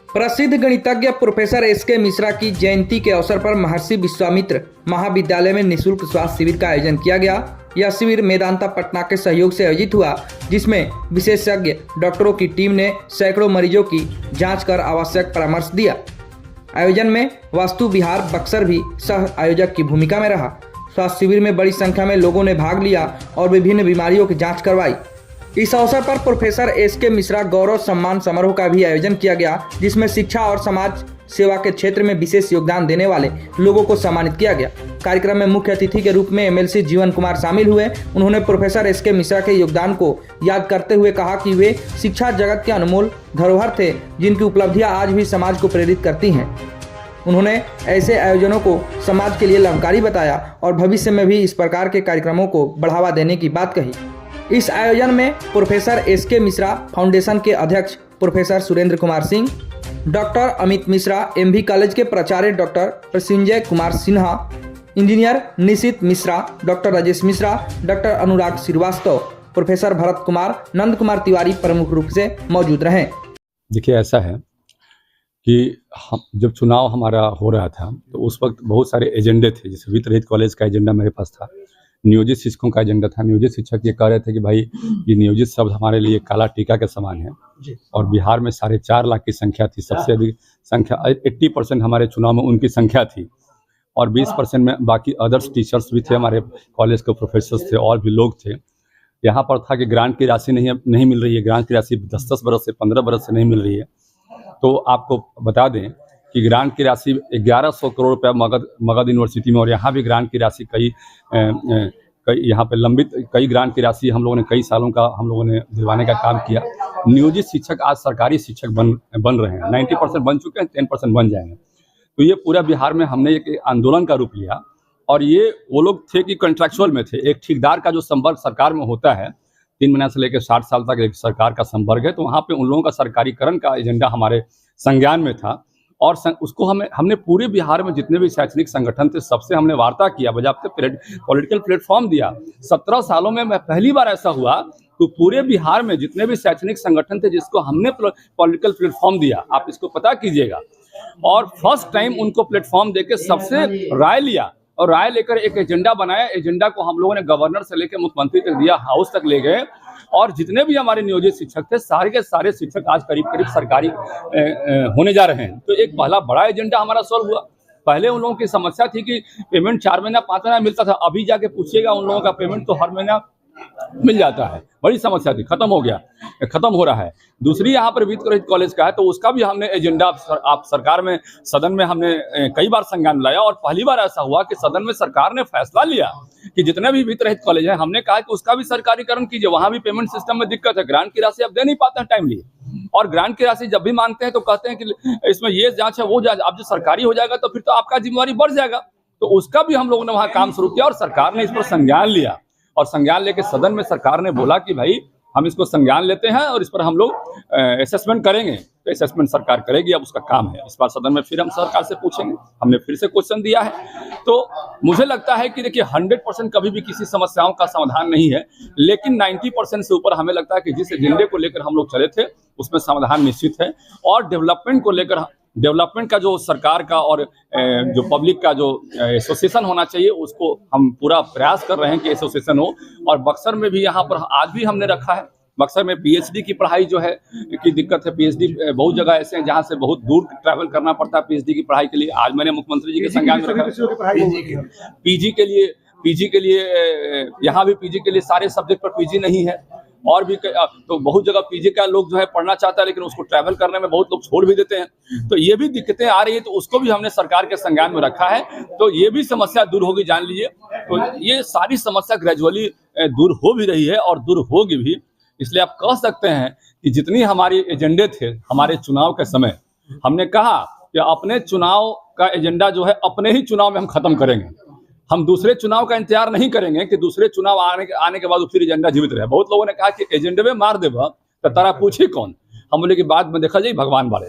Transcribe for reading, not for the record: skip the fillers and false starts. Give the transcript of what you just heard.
प्रसिद्ध गणितज्ञ professor SK Mishra की जयंती के अवसर पर महर्षि विश्वामित्र महाविद्यालय में निःशुल्क स्वास्थ्य शिविर का आयोजन किया गया। यह शिविर मेदांता पटना के सहयोग से आयोजित हुआ, जिसमें विशेषज्ञ डॉक्टरों की टीम ने सैकड़ों मरीजों की जांच कर आवश्यक परामर्श दिया। आयोजन में वास्तु विहार बक्सर भी सह आयोजक की भूमिका में रहा। स्वास्थ्य शिविर में बड़ी संख्या में लोगों ने भाग लिया और विभिन्न बीमारियों की जांच करवाई। इस अवसर पर प्रोफेसर एसके मिश्रा गौरव सम्मान समारोह का भी आयोजन किया गया, जिसमें शिक्षा और समाज सेवा के क्षेत्र में विशेष योगदान देने वाले लोगों को सम्मानित किया गया। कार्यक्रम में मुख्य अतिथि के रूप में एमएलसी जीवन कुमार शामिल हुए। उन्होंने प्रोफेसर एसके मिश्रा के योगदान को याद करते हुए कहा कि वे शिक्षा जगत के अनमोल धरोहर थे, जिनकी उपलब्धियां आज भी समाज को प्रेरित करती हैं। उन्होंने ऐसे आयोजनों को समाज के लिए लाभकारी बताया और भविष्य में भी इस प्रकार के कार्यक्रमों को बढ़ावा देने की बात कही। इस आयोजन में प्रोफेसर एसके मिश्रा फाउंडेशन के अध्यक्ष professor Surendra Kumar Singh, doctor Amit Mishra, MV college के प्राचार्य doctor Prasinjay Kumar Sinha, engineer Nishit Mishra, doctor Rajesh Mishra, doctor Anurag Srivastava, professor Bharat Kumar, Nand Kumar Tiwari प्रमुख रूप से मौजूद रहे। देखिए, ऐसा है कि हम जब चुनाव हमारा हो रहा था तो उस वक्त बहुत सारे एजेंडे थे। जैसे वित्त रहित कॉलेज का एजेंडा मेरे पास था, नियोजित शिक्षकों का एजेंडा था। नियोजित शिक्षक ये कह रहे थे कि भाई ये नियोजित शब्द हमारे लिए काला टीका के समान है, और बिहार में 4.5 लाख की संख्या थी। सबसे अधिक संख्या 80% हमारे चुनाव में उनकी संख्या थी, और 20% में बाकी अदर्स टीचर्स भी थे, हमारे कॉलेज के प्रोफेसर्स थे और भी लोग थे। यहाँ पर था कि ग्रांट की राशि नहीं मिल रही है। ग्रांट की राशि 10 बरस से 15 बरस से नहीं मिल रही है। तो आपको बता दें कि ग्रांट की राशि 1100 करोड़ रुपया मगध यूनिवर्सिटी में, और यहाँ भी ग्रांट की राशि कई यहाँ पे लंबित कई ग्रांट की राशि हम लोगों ने कई सालों का हम लोगों ने दिलवाने का काम किया। नियोजित शिक्षक आज सरकारी शिक्षक बन रहे हैं। 90% बन चुके हैं, 10% बन जाएंगे। तो ये पूरा बिहार में हमने एक आंदोलन का रूप लिया, और ये वो लोग थे कि कॉन्ट्रैक्चुअल में थे। एक ठेकेदार का जो संपर्क सरकार में होता है, 3 महीने से लेकर 60 साल तक एक सरकार का संपर्क है, तो वहाँ पे उन लोगों का सरकारीकरण का एजेंडा हमारे संज्ञान में था, और उसको हमने पूरे बिहार में जितने भी शैक्षणिक संगठन थे सबसे हमने वार्ता किया, बजाते पॉलिटिकल प्लेटफॉर्म दिया। 17 सालों में पहली बार ऐसा हुआ तो पूरे बिहार में जितने भी शैक्षणिक संगठन थे जिसको हमने पॉलिटिकल प्लेटफॉर्म दिया, आप इसको पता कीजिएगा। और फर्स्ट टाइम उनको प्लेटफॉर्म देके सबसे राय लिया, और राय लेकर एक एजेंडा बनाया। एजेंडा को हम लोगों ने गवर्नर से लेकर मुख्यमंत्री तक दिया, हाउस तक ले गए, और जितने भी हमारे नियोजित शिक्षक थे सारे के सारे शिक्षक आज करीब सरकारी होने जा रहे हैं। तो एक पहला बड़ा एजेंडा हमारा सॉल्व हुआ। पहले उन लोगों की समस्या थी कि पेमेंट 4 महीना 5 महीना मिलता था, अभी जाके पूछिएगा उन लोगों का पेमेंट तो हर महीना मिल जाता है। बड़ी समस्या थी, खत्म हो गया, खत्म हो रहा है। दूसरी यहाँ पर वित्त रहित कॉलेज का है, तो उसका भी हमने एजेंडा आप सरकार में सदन में हमने कई बार संज्ञान लाया, और पहली बार ऐसा हुआ कि सदन में सरकार ने फैसला लिया कि जितने भी वित्त रहित कॉलेज है, हमने कहा कि उसका भी सरकारीकरण कीजिए। वहां भी पेमेंट सिस्टम में दिक्कत है, ग्रांट की राशि आप दे नहीं पाते हैं टाइमली, और ग्रांट की राशि जब भी मांगते हैं तो कहते हैं कि इसमें ये जांच है वो जांच। अब जो सरकारी हो जाएगा तो फिर तो आपका जिम्मेवारी बढ़ जाएगा। तो उसका भी हम लोगों ने वहां काम शुरू किया, और सरकार ने इस पर संज्ञान लिया, और संज्ञान लेके सदन में सरकार ने बोला कि भाई हम इसको संज्ञान लेते हैं और इस पर हम लोग असेसमेंट करेंगे। तो असेसमेंट सरकार करेगी, अब उसका काम है। इस बार सदन में फिर हम सरकार से पूछेंगे, हमने फिर से क्वेश्चन दिया है। तो मुझे लगता है कि देखिए 100% कभी भी किसी समस्याओं का समाधान नहीं है, लेकिन 90% से ऊपर हमें लगता है कि जिस एजेंडे को लेकर हम लोग चले थे उसमें समाधान निश्चित है। और डेवलपमेंट को लेकर, डेवलपमेंट का जो सरकार का और जो पब्लिक का जो एसोसिएशन होना चाहिए, उसको हम पूरा प्रयास कर रहे हैं कि एसोसिएशन हो। और बक्सर में भी यहाँ पर आज भी हमने रखा है। बक्सर में पीएचडी की पढ़ाई जो है की दिक्कत है। पीएचडी बहुत जगह ऐसे हैं जहाँ से बहुत दूर ट्रैवल करना पड़ता है पीएचडी की पढ़ाई के लिए। आज मैंने मुख्यमंत्री जी के संज्ञान में रखा पीजी के लिए यहाँ भी पीजी के लिए सारे सब्जेक्ट पर पीजी नहीं है, और भी तो बहुत जगह पीजी का लोग जो है पढ़ना चाहता है, लेकिन उसको ट्रैवल करने में बहुत लोग छोड़ भी देते हैं। तो ये भी दिक्कतें आ रही है, तो उसको भी हमने सरकार के संज्ञान में रखा है। तो ये भी समस्या दूर होगी, जान लीजिए। तो ये सारी समस्या ग्रेजुअली दूर हो भी रही है और दूर होगी भी। इसलिए आप कह सकते हैं कि जितनी हमारी एजेंडे थे हमारे चुनाव के समय, हमने कहा कि अपने चुनाव का एजेंडा जो है अपने ही चुनाव में हम खत्म करेंगे। हम दूसरे चुनाव का इंतजार नहीं करेंगे कि दूसरे चुनाव आने के बाद फिर एजेंडा जीवित रहे। बहुत लोगों ने कहा कि एजेंडे में मार देगा तो तारा पूछे कौन। हम बोले कि बाद में देखा जाए, भगवान बारे।